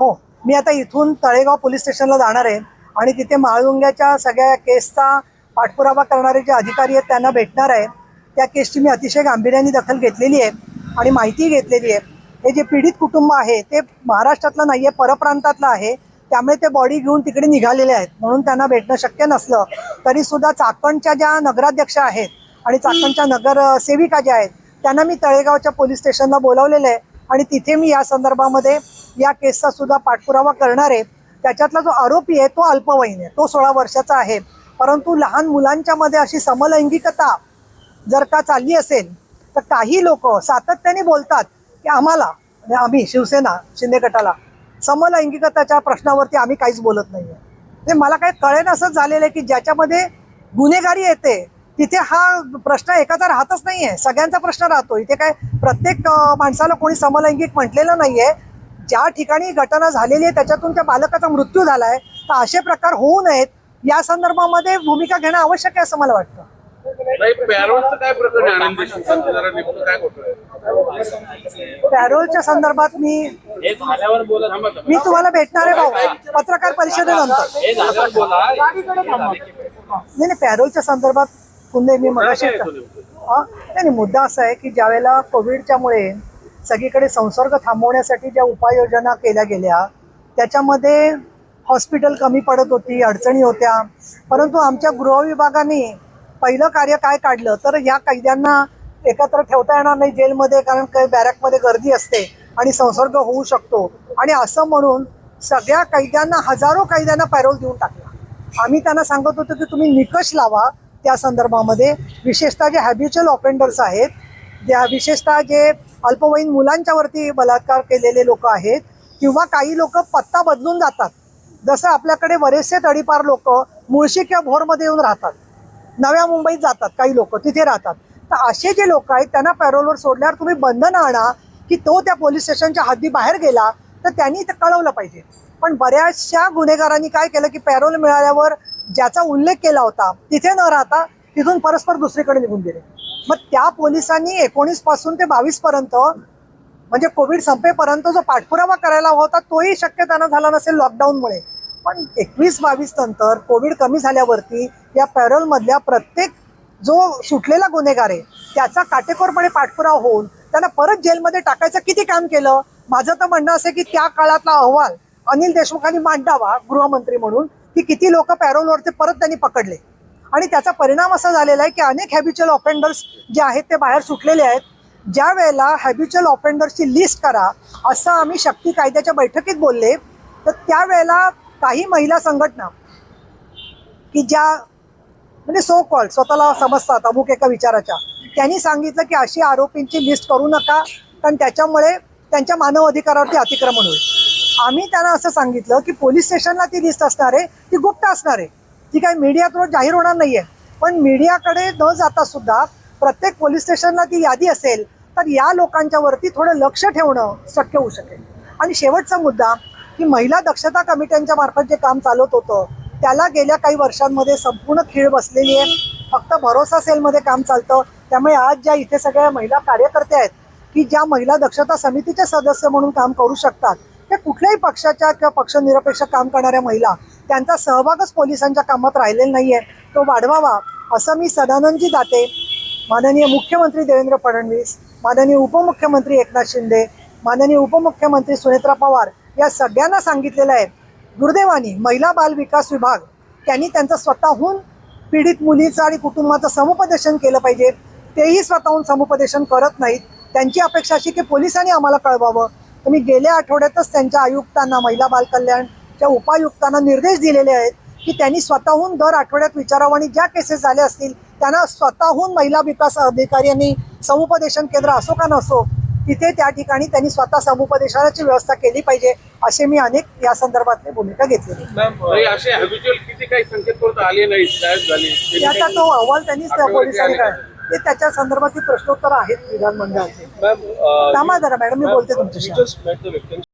हो, मी आता इथून तळेगाव पोलीस स्टेशनला जाणार आहे आणि तिथे माळगुंग्याच्या सगळ्या केसचा पाठपुरावा करणारे जे अधिकारी आहेत त्यांना भेटणार आहे. त्या केसची मी अतिशय गांभीर्याने दखल घेतलेली आहे आणि माहिती घेतलेली आहे. हे जे पीडित कुटुंब आहे ते महाराष्ट्रातलं नाही आहे, परप्रांतातलं आहे. त्यामुळे ते बॉडी घेऊन तिकडे निघालेले आहेत, म्हणून त्यांना भेटणं शक्य नसलं तरीसुद्धा चाकणच्या ज्या नगराध्यक्ष आहेत आणि चाकणच्या नगरसेविका ज्या आहेत त्यांना मी तळेगावच्या पोलीस स्टेशनला बोलावलेलं आहे आणि तिथे मी या संदर्भामध्ये या केसचा सुद्धा पाठपुरावा करणार आहे. त्याच्यातला जो आरोपी आहे तो अल्पवयीन आहे, तो 16 वर्षाचा आहे. परंतु लहान मुलांच्या मध्ये अशी समलैंगिकता जर का चालली असेल तर काही लोक सातत्याने बोलतात की आम्हाला, आम्ही शिवसेना शिंदे गटाला समलैंगिकताच्या प्रश्नावरती आम्ही काहीच बोलत नाही आहे. ते मला काही कळेन असंच झालेलं आहे की ज्याच्यामध्ये गुन्हेगारी येते तिथे हा प्रश्न एकाचा राहतच नाही आहे, सगळ्यांचा प्रश्न राहतो. इथे काय प्रत्येक माणसाला कोणी समलैंगिक म्हटलेलं नाही आहे. ज्या ठिकाणी घटना झालेली आहे त्याच्यातून त्या बालकाचा मृत्यू झाला आहे, तर असे प्रकार होऊ नयेत या संदर्भामध्ये भूमिका घेणं आवश्यक आहे असं मला वाटतं. पॅरोलच्या संदर्भात मी तुम्हाला भेटणार आहे भाऊ पत्रकार परिषदेनंतर. नाही, पॅरोलच्या संदर्भात पुन्हा मी मगाशी नाही, मुद्दा असा आहे की ज्यावेळेला कोविडच्यामुळे सगळीकडे संसर्ग थांबवण्यासाठी ज्या उपाययोजना केल्या गेल्या त्याच्यामध्ये हॉस्पिटल कमी पडत होती, अडचणी होत्या. परंतु आमच्या गृह विभागाने पहिलं कार्य काय काढलं तर या कैद्यांना एकत्र ठेवता येणार नाही जेलमध्ये, कारण बॅरकमध्ये गर्दी असते आणि संसर्ग होऊ शकतो. आणि असं म्हणून सगळ्या कैद्यांना, हजारो कैद्यांना पॅरोल देऊन टाकला. आम्ही त्यांना सांगत होतो की तुम्ही निकष लावा त्या संदर्भामध्ये, विशेषतः जे हॅबिच्युअल ऑफेंडर्स आहेत, ज्या विशेषतः जे अल्पवयीन मुलांच्यावरती बलात्कार केलेले लोक आहेत किंवा काही लोक पत्ता बदलून जातात. जसं आपल्याकडे बरेचसे तडीपार लोक मुळशी किंवा भोरमध्ये येऊन राहतात, नव्या मुंबईत जातात, काही लोक तिथे राहतात. तर असे जे लोक आहेत त्यांना पॅरोलवर सोडल्यावर तुम्ही बंधन आणा की तो त्या पोलीस स्टेशनच्या हद्दी बाहेर गेला तर त्यांनी ते कळवलं पाहिजे. पण बऱ्याचशा गुन्हेगारांनी काय केलं की पॅरोल मिळाल्यावर ज्याचा उल्लेख केला होता तिथे न राहता तिथून परस्पर दुसरीकडे निघून गेले. मग त्या पोलिसांनी 19 पासून ते 22 पर्यंत म्हणजे कोविड संपेपर्यंत जो पाठपुरावा करायला होता तोही शक्य त्यांना झाला नसेल लॉकडाऊनमुळे. पण 21-22 नंतर कोविड कमी झाल्यावरती या पॅरोलमधल्या प्रत्येक जो सुटलेला गुन्हेगार आहे त्याचा काटेकोरपणे पाठपुरावा होऊन त्यांना परत जेलमध्ये टाकायचं किती काम केलं. माझं तर म्हणणं असं की त्या काळातला अहवाल अनिल देशमुखांनी मांडावा गृहमंत्री म्हणून की किती लोक पॅरोलवरती परत त्यांनी पकडले. आणि त्याचा परिणाम असा झालेला आहे की अनेक हॅबिच्युअल ऑफेंडर्स जे आहेत ते बाहेर सुटलेले आहेत. ज्या वेळेला हॅबिच्युअल ऑफेंडर्सची लिस्ट करा असं आम्ही शक्ती कायद्याच्या बैठकीत बोलले, तर त्यावेळेला काही महिला संघटना की ज्या म्हणजे सो कॉल्ड स्वतःला समजतात अमुक एका विचाराच्या, त्यांनी सांगितलं की अशी आरोपींची लिस्ट करू नका कारण त्याच्यामुळे त्यांच्या मानव अधिकारावरती अतिक्रमण होईल. आम्ही त्यांना असं सांगितलं की पोलीस स्टेशनला ती लिस्ट असणार आहे, ती गुप्त असणार आहे, ती काही मीडियात रोज जाहीर होणार नाही आहे. पण मीडियाकडे न जाता सुद्धा प्रत्येक पोलीस स्टेशनला ती यादी असेल तर या लोकांच्या वरती थोडं लक्ष ठेवणं शक्य होऊ शकेल. आणि शेवटचा मुद्दा की महिला दक्षता कमिट्यांच्या मार्फत जे काम चालत होतं त्याला गेल्या काही वर्षांमध्ये संपूर्ण खीळ बसलेली आहे. फक्त भरोसा सेलमध्ये काम चालतं. त्यामुळे आज ज्या इथे सगळ्या महिला कार्यकर्ते आहेत की ज्या महिला दक्षता समितीचे सदस्य म्हणून काम करू शकतात, त्या कुठल्याही पक्षाच्या किंवा पक्षनिरपेक्ष काम करणाऱ्या महिला, त्यांचा सहभागच पोलिसांच्या कामात राहिलेला नाही आहे, तो वाढवावा असं मी सदानंदजी दाते, माननीय मुख्यमंत्री देवेंद्र फडणवीस, माननीय उपमुख्यमंत्री एकनाथ शिंदे, माननीय उपमुख्यमंत्री सुनेत्रा पवार या सगळ्यांना सांगितलेलं आहे. दुर्दैवाने महिला बाल विकास विभाग त्यांनी त्यांचं स्वतःहून पीडित मुलीचं आणि कुटुंबाचं समुपदेशन केलं पाहिजे. तेही स्वतःहून समुपदेशन करत नाहीत. त्यांची अपेक्षा अशी की पोलिसांनी आम्हाला कळवावं. तर मी गेल्या आठवड्यातच त्यांच्या आयुक्तांना, महिला बाल कल्याणच्या उपायुक्तांना निर्देश दिलेले आहेत की त्यांनी स्वतःहून दर आठवड्यात विचारावं आणि ज्या केसेस झाल्या असतील त्यांना स्वतःहून महिला विकास अधिकाऱ्यांनी समुपदेशन केंद्र असो का नसो तिथे त्या ठिकाणी त्यांनी स्वतः समुपदेशनाची व्यवस्था केली पाहिजे असे मी अनेक या संदर्भातली भूमिका घेतलेली. त्याचा तो अहवाल त्यांनीच पोलिसांनी ते त्याच्या संदर्भातील प्रश्नोत्तर आहेत विधानमंडळाचे. थांबा जरा मॅडम, मी बोलते तुमच्याशी.